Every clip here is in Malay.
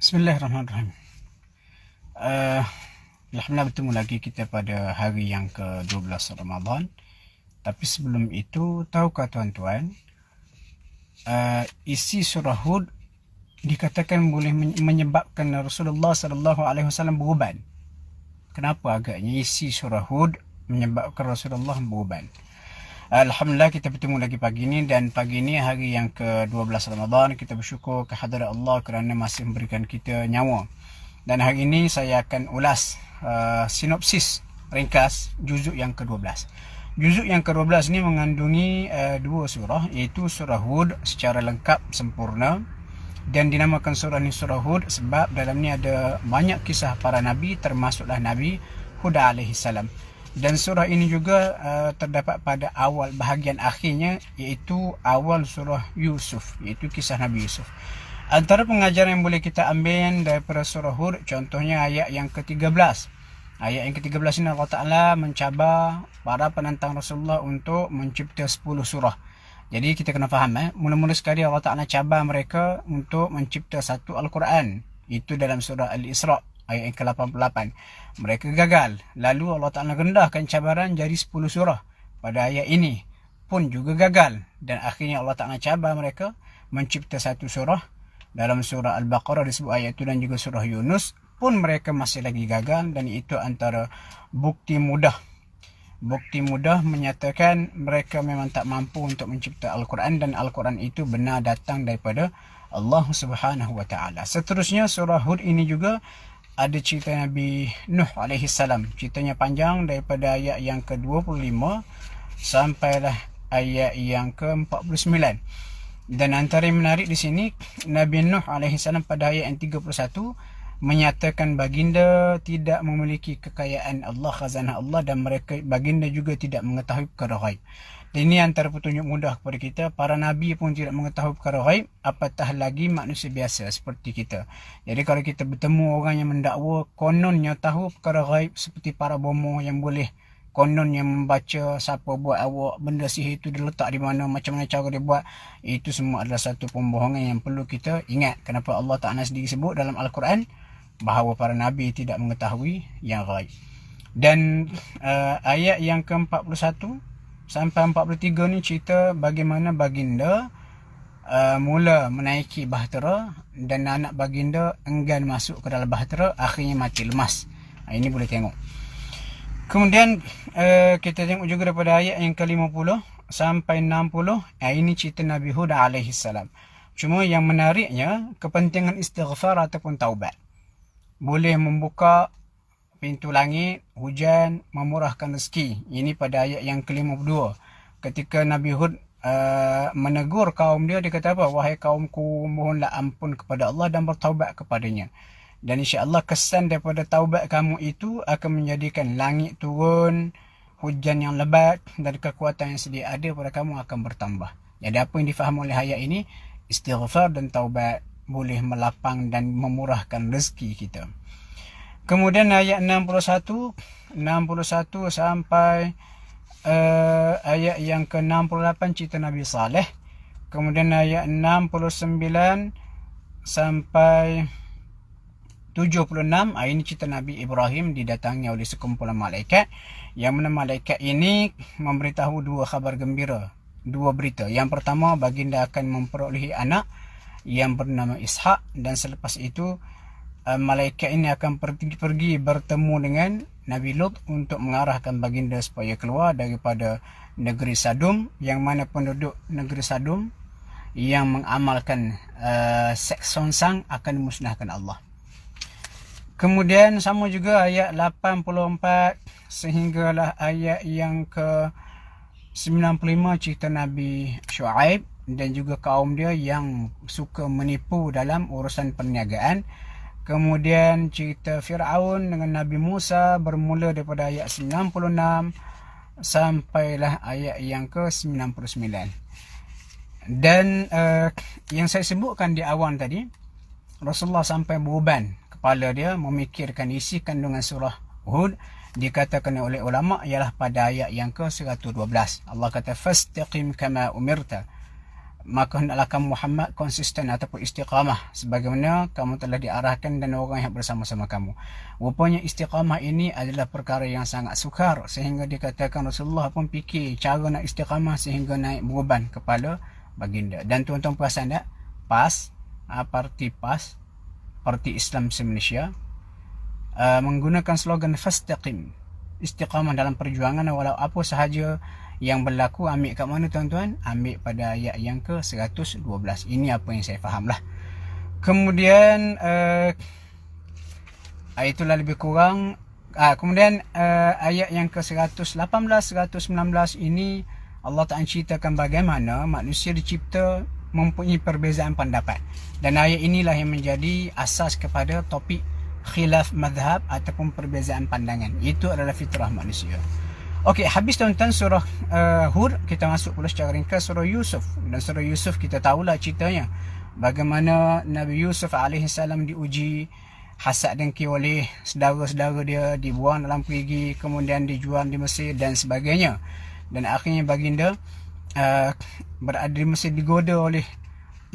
Bismillahirrahmanirrahim. Uh, Alhamdulillah bertemu lagi kita pada hari yang ke-12 Ramadan. Tapi sebelum itu, tahukah tuan-tuan, isi surah Hud dikatakan boleh menyebabkan Rasulullah SAW beruban. Kenapa agaknya isi surah Hud menyebabkan Rasulullah beruban? Alhamdulillah kita bertemu lagi pagi ini, dan pagi ini hari yang ke-12 Ramadan. Kita bersyukur kehadirat Allah kerana masih memberikan kita nyawa. Dan hari ini saya akan ulas sinopsis ringkas juzuk yang ke-12. Juzuk yang ke-12 ini mengandungi dua surah, iaitu surah Hud secara lengkap sempurna. Dan dinamakan surah ni surah Hud sebab dalam ni ada banyak kisah para nabi, termasuklah Nabi Hud alaihi salam. Dan surah ini juga terdapat pada awal bahagian akhirnya, iaitu awal surah Yusuf, iaitu kisah Nabi Yusuf. Antara pengajaran yang boleh kita ambil daripada surah Hud, contohnya ayat yang ke-13. Ayat yang ke-13 ini Allah Ta'ala mencabar para penentang Rasulullah untuk mencipta 10 surah. Jadi kita kena faham, mula-mula sekali Allah Ta'ala cabar mereka untuk mencipta satu Al-Quran. Itu dalam surah Al-Isra' ayat yang ke-88. Mereka gagal. Lalu Allah Ta'ala rendahkan cabaran jadi 10 surah. Pada ayat ini pun juga gagal. Dan akhirnya Allah Ta'ala cabar mereka mencipta satu surah. Dalam surah Al-Baqarah disebut ayat itu, dan juga surah Yunus pun mereka masih lagi gagal. Dan itu antara bukti mudah menyatakan mereka memang tak mampu untuk mencipta Al-Quran, dan Al-Quran itu benar datang daripada Allah Subhanahu Wa Ta'ala. Seterusnya surah Hud ini juga ada cerita Nabi Nuh alaihi salam. Ceritanya panjang daripada ayat yang ke-25 sampailah ayat yang ke-49. Dan antara yang menarik di sini, Nabi Nuh alaihi salam pada ayat yang 31 menyatakan baginda tidak memiliki kekayaan Allah, khazanah Allah, dan baginda juga tidak mengetahui perkara ghaib. Ini antara petunjuk mudah kepada kita. Para Nabi pun tidak mengetahui perkara ghaib, apatah lagi manusia biasa seperti kita. Jadi kalau kita bertemu orang yang mendakwa kononnya tahu perkara ghaib, seperti para bomoh yang boleh kononnya membaca siapa buat awak, benda sihir itu diletak di mana, macam mana cara dia buat, itu semua adalah satu pembohongan yang perlu kita ingat. Kenapa Allah Ta'ala sendiri sebut dalam Al-Quran bahawa para Nabi tidak mengetahui yang ghaib. Dan ayat yang ke-41 sampai 43 ni cerita bagaimana baginda mula menaiki bahtera, dan anak baginda enggan masuk ke dalam bahtera, akhirnya mati lemas. Ini boleh tengok. Kemudian kita tengok juga daripada ayat yang ke-50 sampai 60. Ini cerita Nabi Hud alaihi salam. Cuma yang menariknya, kepentingan istighfar ataupun taubat boleh membuka pintu langit, hujan, memurahkan rezeki. Ini pada ayat yang ke-52. Ketika Nabi Hud menegur kaum dia, dia kata apa? Wahai kaumku, mohonlah ampun kepada Allah dan bertaubat kepadanya. Dan insya-Allah kesan daripada taubat kamu itu akan menjadikan langit turun, hujan yang lebat, dan kekuatan yang sedia ada pada kamu akan bertambah. Jadi apa yang difahami oleh ayat ini? Istighfar dan taubat boleh melapang dan memurahkan rezeki kita. Kemudian ayat 61 sampai ayat yang ke-68 cerita Nabi Saleh. Kemudian ayat 69 sampai 76, ini cerita Nabi Ibrahim didatangi oleh sekumpulan malaikat. Yang mana malaikat ini memberitahu dua khabar gembira, dua berita. Yang pertama, baginda akan memperolehi anak yang bernama Ishak, dan selepas itu malaikat ini akan pergi bertemu dengan Nabi Lut untuk mengarahkan baginda supaya keluar daripada negeri Sadum, yang mana penduduk negeri Sadum yang mengamalkan seks songsang akan dimusnahkan Allah. Kemudian sama juga ayat 84 sehinggalah ayat yang ke-95 cerita Nabi Shu'aib dan juga kaum dia yang suka menipu dalam urusan perniagaan. Kemudian cerita Fir'aun dengan Nabi Musa bermula daripada ayat 96 sampailah ayat yang ke-99. Dan yang saya sebutkan di awal tadi, Rasulullah sampai beruban kepala dia memikirkan isi kandungan surah Hud. Dikatakan oleh ulama ialah pada ayat yang ke-112. Allah kata fastaqim kama umirta, maka hendaklah kamu Muhammad konsisten ataupun istiqamah sebagaimana kamu telah diarahkan dan orang yang bersama-sama kamu. Rupanya istiqamah ini adalah perkara yang sangat sukar sehingga dikatakan Rasulullah pun fikir cara nak istiqamah sehingga naik beban kepala baginda. Dan tuan-tuan perasan tak? PAS, Parti Islam Malaysia menggunakan slogan Fastaqim, istiqamah dalam perjuangan walau apa sahaja yang berlaku. Ambil kat mana tuan-tuan? Ambil pada ayat yang ke-112. Ini apa yang saya faham lah. Kemudian itulah lebih kurang. Kemudian ayat yang ke-118, 119 ini Allah Ta'ala ceritakan bagaimana manusia dicipta mempunyai perbezaan pendapat. Dan ayat inilah yang menjadi asas kepada topik khilaf madhab ataupun perbezaan pandangan. Itu adalah fitrah manusia. Okey, habis tuan-tuan surah Hud, kita masuk pula secara ringkas surah Yusuf. Dan surah Yusuf kita tahulah ceritanya. Bagaimana Nabi Yusuf AS diuji, hasad dengki oleh saudara-saudara dia, dibuang dalam perigi, kemudian dijual di Mesir dan sebagainya. Dan akhirnya baginda berada di Mesir, digoda oleh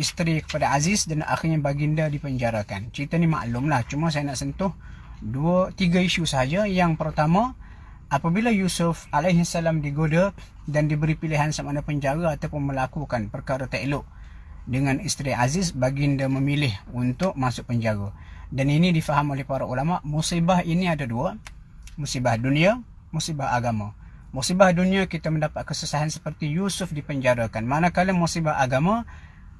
isteri kepada Aziz, dan akhirnya baginda dipenjarakan. Cerita ni maklumlah, cuma saya nak sentuh 2-3 isu sahaja. Yang pertama, apabila Yusuf AS digoda dan diberi pilihan sama ada penjara ataupun melakukan perkara tak elok dengan isteri Aziz, baginda memilih untuk masuk penjara. Dan ini difaham oleh para ulama, musibah ini ada dua, musibah dunia, musibah agama. Musibah dunia kita mendapat kesusahan seperti Yusuf dipenjarakan. Manakala musibah agama,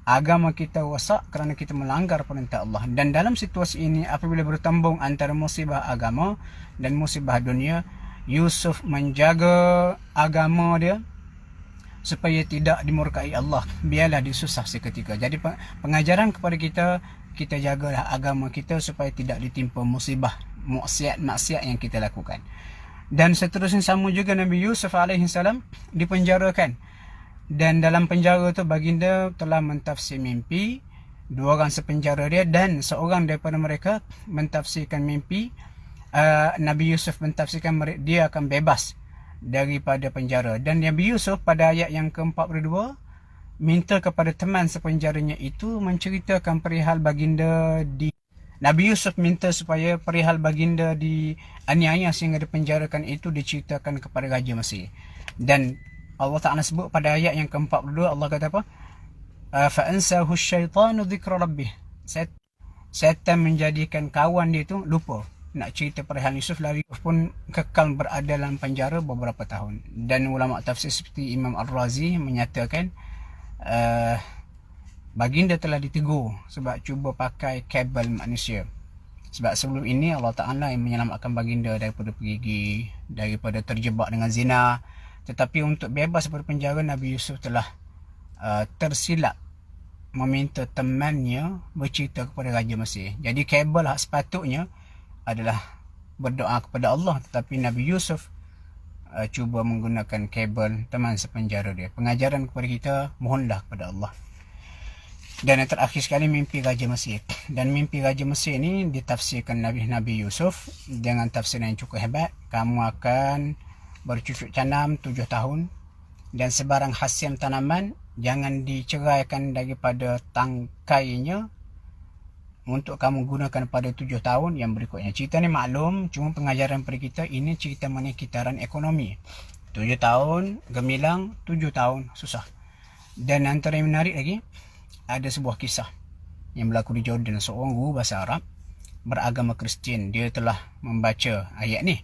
agama kita rosak kerana kita melanggar perintah Allah. Dan dalam situasi ini, apabila bertembung antara musibah agama dan musibah dunia, Yusuf menjaga agama dia supaya tidak dimurkai Allah. Biarlah disusah seketika. Jadi pengajaran kepada kita, kita jagalah agama kita supaya tidak ditimpa musibah, maksiat yang kita lakukan. Dan seterusnya sama juga Nabi Yusuf AS dipenjarakan. Dan dalam penjara tu baginda telah mentafsir mimpi. 2 orang sepenjara dia dan seorang daripada mereka mentafsirkan mimpi. Nabi Yusuf mentafsirkan dia akan bebas daripada penjara. Dan Nabi Yusuf pada ayat yang ke-42 minta kepada teman sepenjaranya itu menceritakan perihal baginda Nabi Yusuf minta supaya perihal baginda dianiaya sehingga dipenjarakan itu diceritakan kepada Raja Mesir. Dan Allah Ta'ala sebut pada ayat yang ke-42, Allah kata apa? فَأَنْسَهُ الشَّيْطَانُ ذِكْرَ رَبِّهِ. Setan menjadikan kawan dia itu lupa nak cerita perihal Yusuf. Lalu Yusuf pun kekal berada dalam penjara beberapa tahun. Dan ulama tafsir seperti Imam Al-Razi menyatakan baginda telah ditegur sebab cuba pakai kabel manusia. Sebab sebelum ini Allah Ta'ala yang menyelamatkan baginda daripada perigi, daripada terjebak dengan zina. Tetapi untuk bebas daripada penjara, Nabi Yusuf telah tersilap meminta temannya bercerita kepada Raja Mesir. Jadi kabel hak sepatutnya adalah berdoa kepada Allah, tetapi Nabi Yusuf cuba menggunakan kabel teman sepenjara dia. Pengajaran kepada kita, mohonlah kepada Allah. Dan yang terakhir sekali, mimpi Raja Mesir. Dan mimpi Raja Mesir ini ditafsirkan Nabi Yusuf dengan tafsiran yang cukup hebat. Kamu akan bercucuk tanam 7 tahun dan sebarang hasil tanaman jangan diceraikan daripada tangkainya untuk kamu gunakan pada 7 tahun yang berikutnya. Cerita ni maklum, cuma pengajaran pada kita, ini cerita mengenai kitaran ekonomi. 7 tahun gemilang, 7 tahun susah. Dan antara yang menarik lagi, ada sebuah kisah yang berlaku di Jordan. Seorang guru bahasa Arab beragama Kristian, dia telah membaca ayat ni.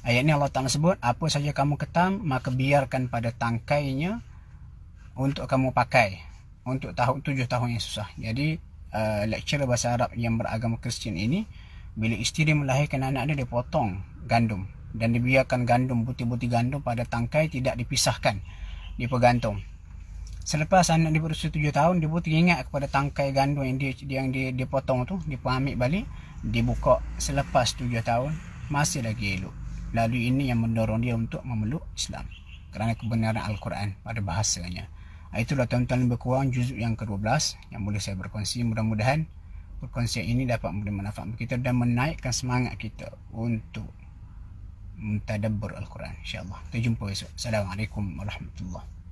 Ayat ni Allah Ta'ala sebut, apa saja kamu ketam, maka biarkan pada tangkainya untuk kamu pakai untuk 7 tahun yang susah. Jadi lecturer bahasa Arab yang beragama Kristian ini, bila isteri melahirkan anak dia potong gandum dan dibiarkan gandum, butir-butir gandum pada tangkai, tidak dipisahkan, dipergantung. Selepas anak dia berusia 7 tahun, dia pun teringat kepada tangkai gandum yang dia potong tu, dia pun ambil balik, dibuka selepas 7 tahun, masih lagi elok. Lalu ini yang mendorong dia untuk memeluk Islam kerana kebenaran Al-Quran pada bahasanya. Itulah tuan-tuan lebih kurang juzuk yang ke-12 yang boleh saya berkongsi. Mudah-mudahan perkongsian ini dapat memberi manfaat kita dan menaikkan semangat kita untuk mentadabbur Al-Quran. InsyaAllah. Kita jumpa esok. Assalamualaikum warahmatullahi wabarakatuh.